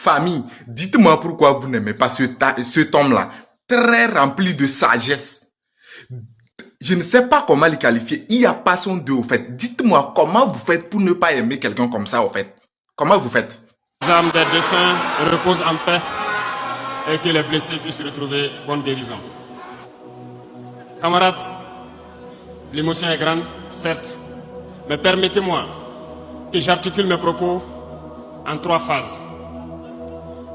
Famille, dites-moi pourquoi vous n'aimez pas cet homme-là, très rempli de sagesse. Je ne sais pas comment le qualifier. Il n'y a pas son deux au fait. Dites-moi comment vous faites pour ne pas aimer quelqu'un comme ça au fait. Comment vous faites? Les âmes des défunts reposent en paix et que les blessés puissent retrouver bonne guérison. Camarades, l'émotion est grande, certes, mais permettez-moi que j'articule mes propos en 3 phases.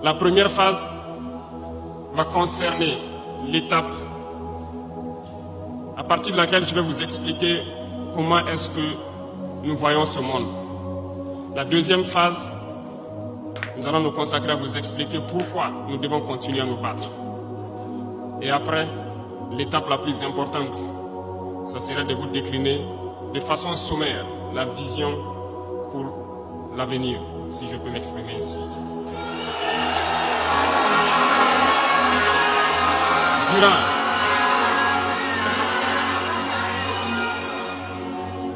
La première phase va concerner l'étape à partir de laquelle je vais vous expliquer comment est-ce que nous voyons ce monde. La deuxième phase, nous allons nous consacrer à vous expliquer pourquoi nous devons continuer à nous battre. Et après, l'étape la plus importante, ça serait de vous décliner de façon sommaire la vision pour l'avenir, si je peux m'exprimer ainsi.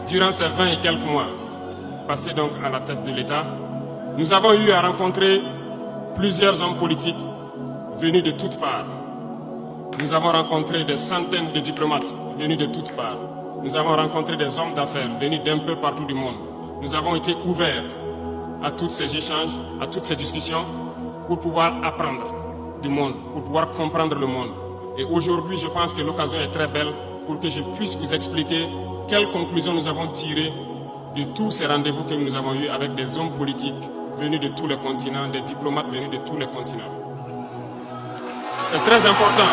Durant ces 20 et quelques mois passés donc à la tête de l'État, nous avons eu à rencontrer plusieurs hommes politiques venus de toutes parts. Nous avons rencontré des centaines de diplomates venus de toutes parts. Nous avons rencontré des hommes d'affaires venus d'un peu partout du monde. Nous avons été ouverts à tous ces échanges, à toutes ces discussions pour pouvoir apprendre du monde, pour pouvoir comprendre le monde. Et aujourd'hui, je pense que l'occasion est très belle pour que je puisse vous expliquer quelles conclusions nous avons tirées de tous ces rendez-vous que nous avons eus avec des hommes politiques venus de tous les continents, des diplomates venus de tous les continents. C'est très important,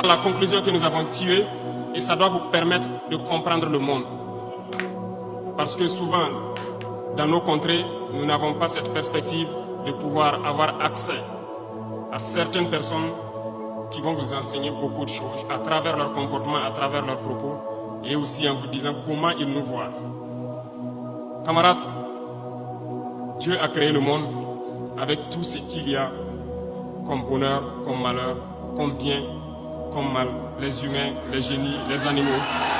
la conclusion que nous avons tirée, et ça doit vous permettre de comprendre le monde. Parce que souvent, dans nos contrées, nous n'avons pas cette perspective de pouvoir avoir accès à certaines personnes qui vont vous enseigner beaucoup de choses à travers leur comportement, à travers leurs propos, et aussi en vous disant comment ils nous voient. Camarades, Dieu a créé le monde avec tout ce qu'il y a comme bonheur, comme malheur, comme bien, comme mal, les humains, les génies, les animaux,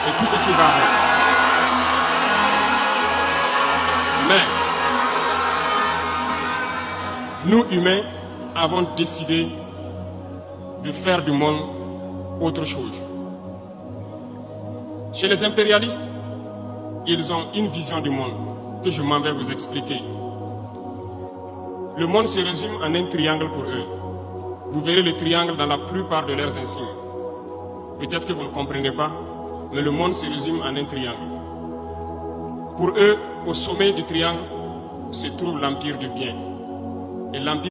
et tout ce qui va avec. Mais nous, humains, avons décidé de faire du monde autre chose. Chez les impérialistes, ils ont une vision du monde que je m'en vais vous expliquer. Le monde se résume en un triangle pour eux. Vous verrez le triangle dans la plupart de leurs insignes. Peut-être que vous ne comprenez pas, mais le monde se résume en un triangle. Pour eux, au sommet du triangle se trouve l'empire du bien. Et l'empire